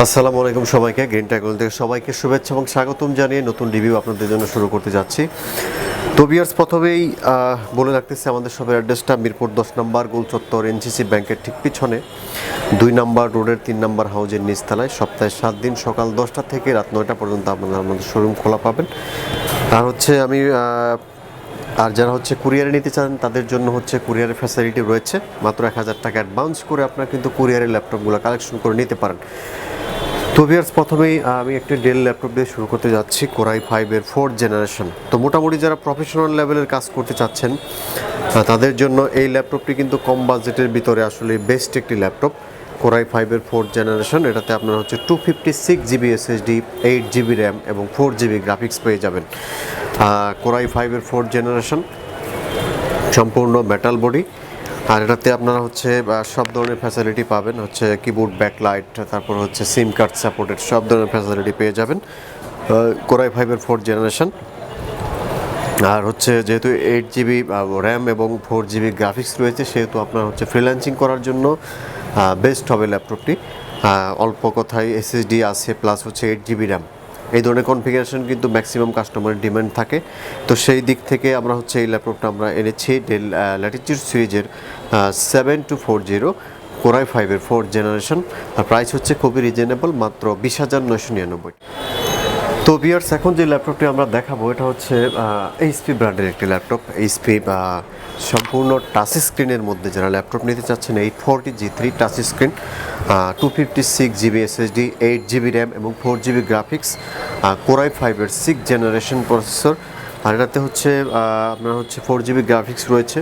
আসসালামু আলাইকুম সবাইকে। গ্রিন ট্যাগল থেকে সবাইকে শুভেচ্ছা এবং স্বাগতম জানিয়ে নতুন রিভিউ আপনাদের জন্য শুরু করতে যাচ্ছি। তো ভিউয়ার্স, প্রথমেই বলে রাখতেছি আমাদের শপের অ্যাড্রেসটা মিরপুর 10 নম্বর গোল চত্বর এনসিসি ব্যাংকের ঠিক পিছনে 2 নম্বর রোডের 3 নম্বর হাউজের নিচতলায়। সপ্তাহে 7 দিন সকাল 10টা থেকে রাত 9টা পর্যন্ত আপনারা আমাদের শোরুম খোলা পাবেন। আর যারা কুরিয়ারে নিতে চান তাদের জন্য কুরিয়ারের ফ্যাসিলিটি রয়েছে। মাত্র 1000 টাকা অ্যাডভান্স করে আপনারা কিন্তু কুরিয়ারের ল্যাপটপগুলো কালেকশন করে নিতে পারেন। তো ভিউয়ার্স, প্রথমেই আমি একটি ডেল ল্যাপটপ দিয়ে শুরু করতে যাচ্ছি, কোরাই 5-এর 4th জেনারেশন। তো মোটামুটি যারা প্রফেশনাল লেভেলের কাজ করতে চাচ্ছেন তাদের জন্য এই ল্যাপটপটি কিন্তু কম বাজেটের ভিতরে আসলে বেস্ট একটি ল্যাপটপ। কোরাই 5-এর 4th জেনারেশন, এটাতে আপনারা 256 জিবি এসএসডি, 8 জিবি র্যাম এবং 4 জিবি গ্রাফিক্স পেয়ে যাবেন। কোরাই 5-এর 4th জেনারেশন, সম্পূর্ণ মেটাল বডি। আর এটাতে আপনারা সব ধরনের ফ্যাসিলিটি পাবেন, কিবোর্ড ব্যাকলাইট, তারপর সিম কার্ড সাপোর্টেড সব ধরনের ফ্যাসিলিটি পেয়ে যাবেন কোরাই 5-এর 4th জেনারেশন। আর যেহেতু 8 জিবি র্যাম এবং 4 জিবি গ্রাফিক্স রয়েছে, সেহেতু আপনার ফ্রিল্যান্সিং করার জন্য বেস্ট হবে ল্যাপটপটি। অল্প কথায় এসএসডি আছে, প্লাস 8 জিবি র্যাম। এই ধরনের কনফিগারেশন কিন্তু ম্যাক্সিমাম কাস্টমারের ডিমান্ড থাকে। তো সেই দিক থেকে আমরা এই ল্যাপটপটা আমরা এনেছি ডেল ল্যাটিটিউড সিরিজের 7240 কোরাই 5-এর 4th জেনারেশন। আর প্রাইস খুবই রিজনেবল, মাত্র 20,999। তো ভিউয়ার্স, এখন যে ল্যাপটপটি আমরা দেখাবো এটা এইচপি ব্র্যান্ডের একটি ল্যাপটপ। এইচপি সম্পূর্ণ টাচ স্ক্রিনের মধ্যে যারা ল্যাপটপ নিতে চাচ্ছেন, 840 G3 touch screen, 256 GB SSD, 8 GB RAM এবং 4 জিবি গ্রাফিক্স, কোরাই 5-এর 6th জেনারেশন প্রসেসর। আর এটাতে আপনার 4 জিবি গ্রাফিক্স রয়েছে।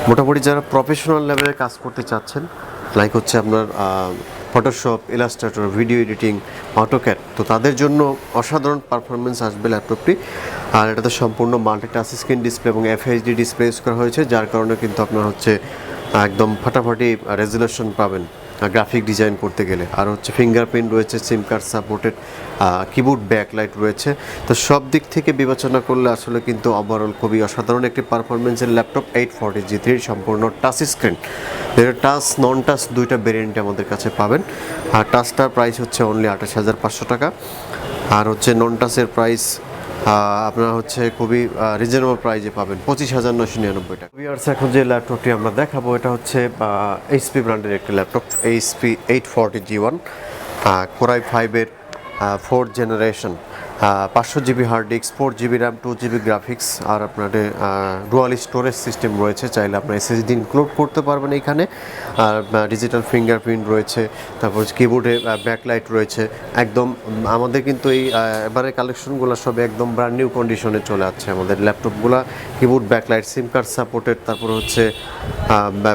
মোটামুটি যারা প্রফেশনাল লেভেলে কাজ করতে চাচ্ছেন, লাইক আপনার Photoshop, Illustrator, video editing, AutoCAD, তো তাদের জন্য অসাধারণ পারফরমেন্স আসবে ল্যাপটপটি। আর এটাতে সম্পূর্ণ মাল্টি টাচ স্ক্রিন ডিসপ্লে এবং এফএইচডি ডিসপ্লে ইউজ করা হয়েছে, যার কারণে কিন্তু আপনার একদম ফাটাফাটি রেজুলেশন পাবেন গ্রাফিক ডিজাইন করতে গেলে। আর ফিঙ্গারপ্রিন্ট রয়েছে, সিম কার্ড সাপোর্টেড, কিবোর্ড ব্যাকলাইট রয়েছে। তো সব দিক থেকে বিবেচনা করলে আসলে কিন্তু ওভারঅল খুবই অসাধারণ একটি পারফরমেন্সের ল্যাপটপ 840 G3 সম্পূর্ণ টাচ স্ক্রিন। টাচ নন টাচ দুইটা ভেরিয়েন্টে আমাদের কাছে পাবেন। আর টাচটার প্রাইস অনলি 28,500 টাকা। আর নন টাচের প্রাইস আপনারা খুবই রিজনেবল প্রাইসে পাবেন 25,999 টাকা। ভিউয়ার্স, এখন যে ল্যাপটপটি আমরা দেখাবো এটা এইচপি ব্র্যান্ডের একটি ল্যাপটপ, এইচপি 840 G1 কোরাই 5-এর 4th generation, 500 GB hard disk, 4 GB RAM, 2 GB graphics. আর আপনাদের ডুয়াল স্টোরেজ সিস্টেম রয়েছে, চাইলে আপনার এসএসডি ইনক্লুড করতে পারবেন এইখানে। আর ডিজিটাল ফিঙ্গারপ্রিন্ট রয়েছে, তারপর কিবোর্ডে ব্যাকলাইট রয়েছে। একদম আমাদের কিন্তু এবারে কালেকশনগুলো সব একদম ব্র্যান্ড নিউ কন্ডিশনে চলে আসছে আমাদের ল্যাপটপগুলো। কিবোর্ড ব্যাকলাইট, সিম কার্ড সাপোর্টেড, তারপর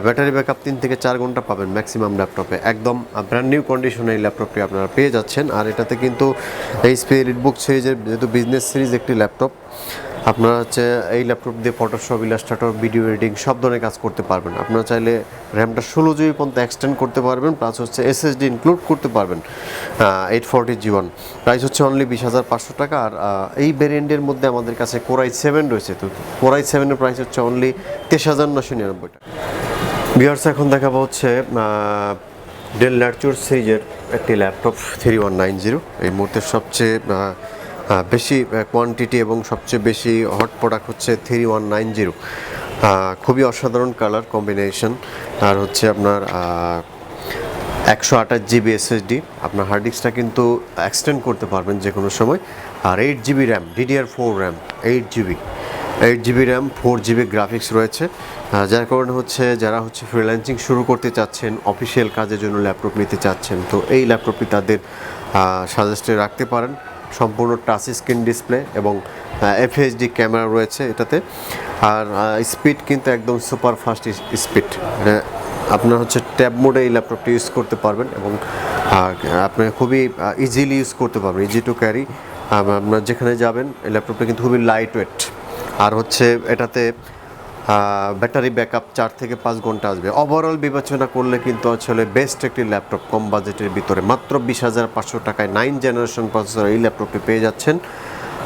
ব্যাটারি ব্যাকআপ 3 থেকে 4 ঘন্টা পাবেন ম্যাক্সিমাম ল্যাপটপে। একদম ব্র্যান্ড নিউ কন্ডিশনে এই ল্যাপটপটি আপনারা পেয়ে যাচ্ছেন। আর এটাতে কিন্তু এইচপি এলিটবুক সিরিজের যেহেতু বিজনেস সিরিজ একটি ল্যাপটপ, আপনারা এই ল্যাপটপ দিয়ে ফটোশপ, ইলাস্ট্রেটর, ভিডিও এডিটিং সব ধরনের কাজ করতে পারবেন। আপনারা চাইলে র্যামটা 16 জিবি পর্যন্ত এক্সটেন্ড করতে পারবেন, প্লাস এসএসডি ইনক্লুড করতে পারবেন। 840 G1 প্রাইস অনলি 20,500 টাকা। আর এই ভেরিয়েন্টের মধ্যে আমাদের কাছে কোরাই 7 রয়েছে। তো কোরাই 7-এর প্রাইস অনলি 23,999 টাকা। ভিউয়ার্স, এখন দেখাবো ডেল ল্যাটিটিউড সিরিজের একটি ল্যাপটপ 3190। এই মুহূর্তে সবচেয়ে বেশি কোয়ান্টিটি এবং সবচেয়ে বেশি হট প্রোডাক্ট 3190। খুবই অসাধারণ কালার কম্বিনেশন। আর আপনার 128 জিবি এসএসডি, আপনার হার্ড ডিস্কটা কিন্তু এক্সটেন্ড করতে পারবেন যে কোনো সময়। আর 8 GB RAM, DDR4 RAM, 8 GB RAM, 4 GB graphics রয়েছে। যার কারণে যারা ফ্রিল্যান্সিং শুরু করতে চাচ্ছেন, অফিসিয়াল কাজের জন্য ল্যাপটপ নিতে চাচ্ছেন, তো এই ল্যাপটপটি তাদের সাজেস্টে রাখতে পারেন। সম্পূর্ণ টাচ স্ক্রিন ডিসপ্লে এবং এফএইচডি ক্যামেরা রয়েছে এটাতে। আর স্পিড কিন্তু একদম সুপার ফাস্ট স্পিড। আপনার ট্যাব মোডে এই ল্যাপটপটি ইউজ করতে পারবেন এবং আপনি খুবই ইজিলি ইউজ করতে পারবেন, ইজি টু ক্যারি। আপনার যেখানে যাবেন এই ল্যাপটপটা কিন্তু খুবই লাইট ওয়েট। আর এটাতে ব্যাটারি ব্যাকআপ 4 থেকে 5 ঘন্টা আসবে। ওভারঅল বিবেচনা করলে কিন্তু বেস্ট একটি ল্যাপটপ কম বাজেটের ভিতরে মাত্র 20,500 টাকায় 9th জেনারেশন প্রসেসর এই ল্যাপটপটি পেয়ে যাচ্ছেন।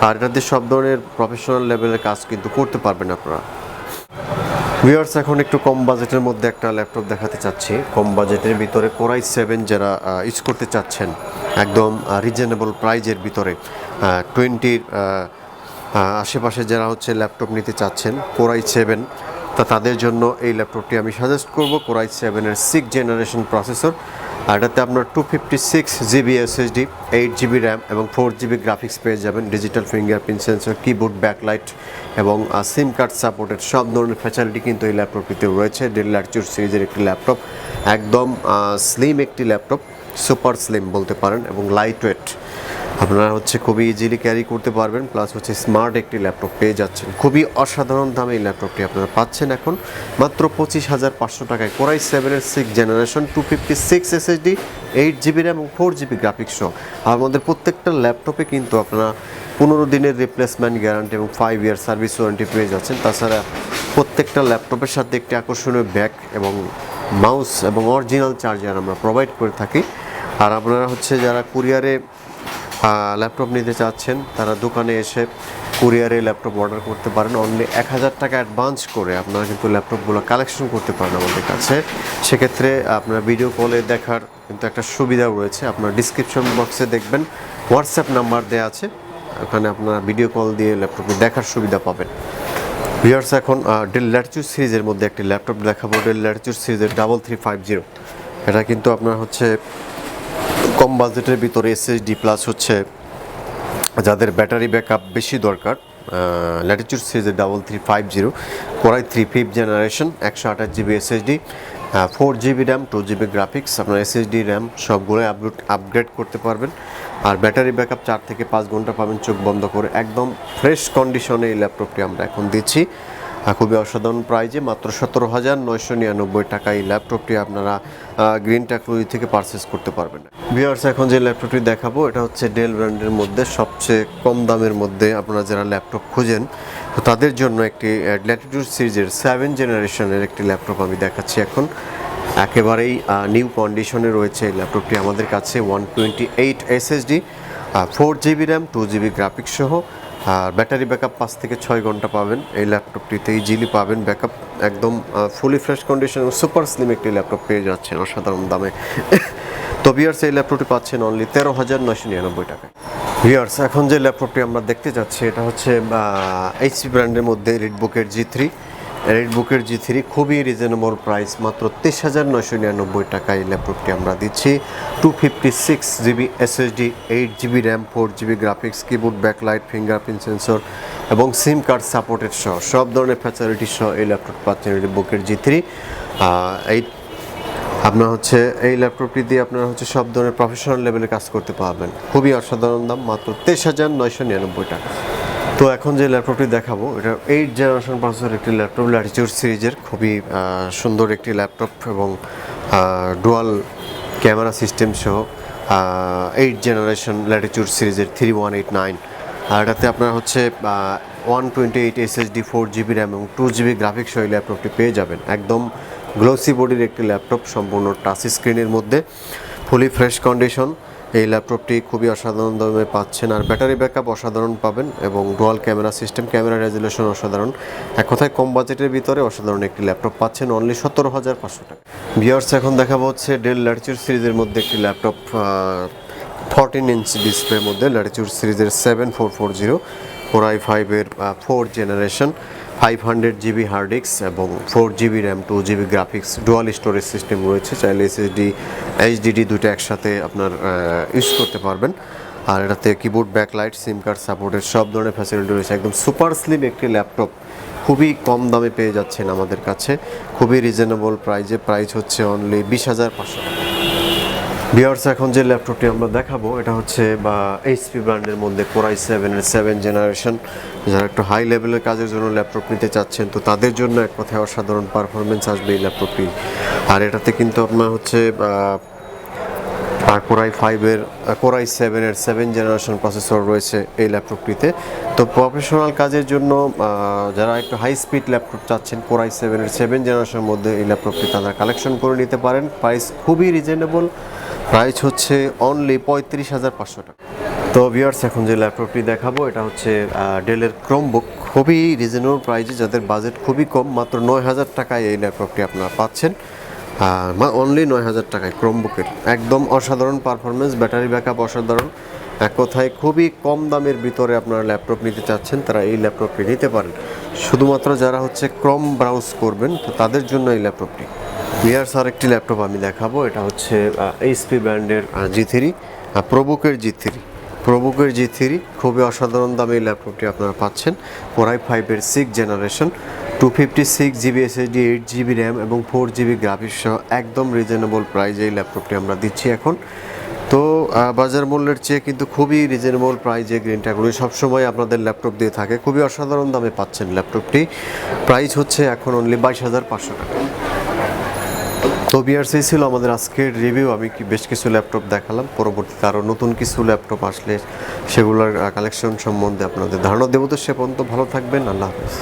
আর এটাতে সব ধরনের প্রফেশনাল লেভেলের কাজ কিন্তু করতে পারবেন আপনারা। ভিউয়ার্স, এখন একটু কম বাজেটের মধ্যে একটা ল্যাপটপ দেখাতে চাচ্ছি। কম বাজেটের ভিতরে Core i7 যারা ইউজ করতে চাচ্ছেন, একদম রিজনেবল প্রাইজের ভিতরে 20 আশেপাশে যারা হচ্ছে ল্যাপটপ নিতে চাচ্ছেন Core i7, তাদের জন্য এই ল্যাপটপটি আমি সাজেস্ট করব। Core i7-এর 6th জেনারেশন প্রসেসর, আর এটাতে আপনার 256 GB SSD, 8 GB র্যাম এবং 4 GB গ্রাফিক্স পেয়ে যাবেন। Digital fingerprint sensor, keyboard, backlight এবং সিম কার্ড সাপোর্টেড সব ধরনের ফ্যাসিলিটি কিন্তু এই ল্যাপটপটিতে রয়েছে। ডেল ল্যাটিটিউড সিরিজের একটি ল্যাপটপ, একদম স্লিম একটি ল্যাপটপ, সুপার স্লিম বলতে পারেন, এবং লাইট ওয়েট। আপনারা হচ্ছে খুবই ইজিলি ক্যারি করতে পারবেন, প্লাস হচ্ছে স্মার্ট একটি ল্যাপটপ পেয়ে যাচ্ছেন। খুবই অসাধারণ দামে এই ল্যাপটপটি আপনারা পাচ্ছেন এখন মাত্র 25,500 টাকায়। Core i7-এর 6th generation, 256 SSD, 8 GB RAM এবং 4 GB গ্রাফিক্স সহ। আমাদের প্রত্যেকটা ল্যাপটপে কিন্তু আপনারা 15 দিনের রিপ্লেসমেন্ট গ্যারান্টি এবং 5 ইয়ার সার্ভিস ওয়ারেন্টি পেয়ে যাচ্ছেন। তাছাড়া প্রত্যেকটা ল্যাপটপের সাথে একটি আকর্ষণীয় ব্যাগ এবং মাউস এবং অরিজিনাল চার্জার আমরা প্রোভাইড করে থাকি। আর আপনারা হচ্ছে যারা কুরিয়ারে ল্যাপটপ নিতে চাচ্ছেন, তারা দোকানে এসে কুরিয়ারে ল্যাপটপ অর্ডার করতে পারেন। অনলি 1,000 টাকা অ্যাডভান্স করে আপনারা কিন্তু ল্যাপটপগুলো কালেকশন করতে পারেন আমাদের কাছে। সেক্ষেত্রে আপনার ভিডিও কলে দেখার কিন্তু একটা সুবিধাও রয়েছে। আপনার ডিসক্রিপশন বক্সে দেখবেন হোয়াটসঅ্যাপ নাম্বার দেওয়া আছে, ওখানে আপনারা ভিডিও কল দিয়ে ল্যাপটপটি দেখার সুবিধা পাবেন। ভিউয়ার্স, এখন ডেল ল্যাটিটিউড সিরিজের মধ্যে একটি ল্যাপটপ দেখাবো। ডেল ল্যাটিটিউড সিরিজের 3350। এটা কিন্তু আপনার হচ্ছে কম বাজেটের ভিতরে SSD প্লাস হচ্ছে যাদের ব্যাটারি ব্যাকআপ বেশি দরকার, ল্যাটিটিউড সিরিজের 3350, Core i3 5th generation, 128 GB SSD, 4 GB RAM, 2 GB graphics. আপনার SSD র্যাম সবগুলোই আপগ্রেড করতে পারবেন। আর ব্যাটারি ব্যাকআপ 4 থেকে 5 ঘন্টা পাবেন চোখ বন্ধ করে। একদম ফ্রেশ কন্ডিশনে এই ল্যাপটপটি আমরা এখন দিচ্ছি খুবই অসাধারণ প্রাইজে, মাত্র 17,999 টাকা। এই ল্যাপটপটি আপনারা গ্রিন টেকনোলজি থেকে পারচেস করতে পারবেন। ভিউয়ার্স, এখন যে ল্যাপটপটি দেখাবো এটা হচ্ছে ডেল ব্র্যান্ডের মধ্যে সবচেয়ে কম দামের মধ্যে আপনারা যারা ল্যাপটপ খুঁজেন, তো তাদের জন্য একটি ল্যাটিটিউড সিরিজের 7th জেনারেশনের একটি ল্যাপটপ আমি দেখাচ্ছি এখন। একেবারেই নিউ কন্ডিশনে রয়েছে এই ল্যাপটপটি আমাদের কাছে। 128 SSD, 4 GB RAM, 2 GB graphics সহ। আর ব্যাটারি ব্যাকআপ 5 থেকে 6 ঘন্টা পাবেন এই ল্যাপটপটিতে, ইজিলি পাবেন ব্যাকআপ। একদম fully fresh condition, super slim একটি ল্যাপটপ পেয়ে যাচ্ছেন অসাধারণ দামে। তো ভিউয়ার্স, এই ল্যাপটপটি পাচ্ছেন অনলি 13,999 টাকায়। ভিউয়ার্স, এখন যে ল্যাপটপটি আমরা দেখতে যাচ্ছি এটা হচ্ছে HP ব্র্যান্ডের মধ্যে রেডবুকের G3 খুবই রিজনেবল প্রাইস, মাত্র 23,999 টাকায় এই ল্যাপটপটি আমরা দিচ্ছি। 256 GB SSD, 8 GB RAM, 4 GB graphics, keyboard, backlight, fingerprint sensor এবং সিম কার্ড সাপোর্টেড সহ সব ধরনের ফ্যাসিলিটি সহ এই ল্যাপটপ পাচ্ছেন রেডবুকের G3। আপনার হচ্ছে এই ল্যাপটপটি দিয়ে আপনারা হচ্ছে সব ধরনের প্রফেশনাল লেভেলে কাজ করতে পারবেন। খুবই অসাধারণ দাম, মাত্র 23,999 টাকা। তো এখন যে ল্যাপটপটি দেখাবো এটা 8th জেনারেশন প্রসেসর একটি ল্যাপটপ, ল্যাটিটিউড সিরিজের খুবই সুন্দর একটি ল্যাপটপ এবং ডুয়াল ক্যামেরা সিস্টেম সহ 8th জেনারেশন ল্যাটিটিউড সিরিজের 3189। আর এটাতে আপনার হচ্ছে 128 SSD, 4 GB র্যাম এবং 2 GB গ্রাফিক্স সহ এই ল্যাপটপটি পেয়ে যাবেন। একদম গ্লোসি বডির একটি ল্যাপটপ, সম্পূর্ণ টাচ স্ক্রিনের মধ্যে, ফুলি ফ্রেশ কন্ডিশন। এই ল্যাপটপটি খুবই অসাধারণ দামে পাচ্ছেন। আর ব্যাটারি ব্যাকআপ অসাধারণ পাবেন এবং dual camera system, camera resolution অসাধারণ। এক কথায় কম বাজেটের ভিতরে অসাধারণ একটি ল্যাপটপ পাচ্ছেন অনলি 17,500 টাকা। ভিউয়ার্স, এখন দেখাবো হচ্ছে ডেল ল্যাটিটিউড সিরিজের মধ্যে একটি ল্যাপটপ, 14 ইঞ্চ ডিসপ্লের মধ্যে ল্যাটিটিউড সিরিজের 7440, Core i5-এর 4th generation, 500 GB hard disk এবং 4 GB RAM, 2 GB graphics, dual storage system রয়েছে। চাইলে SSD HDD দুটো একসাথে আপনার ইউজ করতে পারবেন। আর এটাতে কিবোর্ড, ব্যাকলাইট, সিম কার্ড সাপোর্টের সব ধরনের ফ্যাসিলিটি রয়েছে। একদম সুপার স্লিম একটি ল্যাপটপ, খুবই কম দামে পেয়ে যাচ্ছেন আমাদের কাছে, খুবই রিজনেবল প্রাইজে। প্রাইস হচ্ছে অনলি 20,500 টাকা। ভিউয়ার্স, এখন যে ল্যাপটপটি আমরা দেখাবো এটা হচ্ছে HP ব্র্যান্ডের মধ্যে Core i7-এর 7th জেনারেশন। যারা একটু হাই লেভেলের কাজের জন্য ল্যাপটপ নিতে চাচ্ছেন, তো তাদের জন্য এক কথায় অসাধারণ পারফরমেন্স আসবে এই ল্যাপটপটি। আর এটাতে কিন্তু আপনার হচ্ছে Core i7-এর 7th জেনারেশন প্রসেসর রয়েছে এই ল্যাপটপটিতে। তো প্রফেশনাল কাজের জন্য যারা একটু হাই স্পিড ল্যাপটপ চাচ্ছেন, Core i7-এর 7th জেনারেশনের মধ্যে এই ল্যাপটপটি তারা কালেকশন করে নিতে পারেন। প্রাইস খুবই রিজনেবল, প্রাইস হচ্ছে অনলি 35,500 টাকা। তো ভিউয়ার্স, এখন যে ল্যাপটপটি দেখাবো এটা হচ্ছে ডেলের ক্রোমবুক খুবই রিজনেবল প্রাইসে, যাদের বাজেট খুবই কম, মাত্র 9,000 টাকায় এই ল্যাপটপটি আপনারা পাচ্ছেন। অনলি 9,000 টাকায় ক্রোমবুকের একদম অসাধারণ পারফরমেন্স, ব্যাটারি ব্যাকআপ অসাধারণ। এক কথায় খুবই কম দামের ভিতরে আপনারা ল্যাপটপ নিতে চাচ্ছেন, তারা এই ল্যাপটপটি নিতে পারেন। শুধুমাত্র যারা হচ্ছে ক্রোম ব্রাউজ করবেন তো তাদের জন্য এই ল্যাপটপটি। ভিউয়ার্স, আরেকটি ল্যাপটপ আমি দেখাবো, এটা হচ্ছে এইচপি ব্র্যান্ডের G3, প্রোবুকের G3। প্রোবুকের G3 খুবই অসাধারণ দামে এই ল্যাপটপটি আপনারা পাচ্ছেন। কোরাই 5-এর 6th generation, 256 GB SSD, 8 GB RAM এবং 4 GB গ্রাফিক্স সহ একদম রিজনেবল প্রাইজে এই ল্যাপটপটি আমরা দিচ্ছি এখন। তো বাজার মূল্যের চেয়ে কিন্তু খুবই রিজনেবল প্রাইজে গ্রিন ট্যাগগুলি সবসময় আপনাদের ল্যাপটপ দিয়ে থাকে। খুবই অসাধারণ দামে পাচ্ছেন ল্যাপটপটি। প্রাইস হচ্ছে এখন অনলি 22,500 টাকা। তো ভিউয়ার্স, এই ছিল আমাদের আজকের রিভিউ। আমি বেশ কিছু ল্যাপটপ দেখালাম, পরবর্তীতে আরও নতুন কিছু ল্যাপটপ আসলে সেগুলোর কালেকশন সম্বন্ধে আপনাদের ধারণা দেবো। তো সে পর্যন্ত ভালো থাকবেন, আল্লাহ হাফেজ।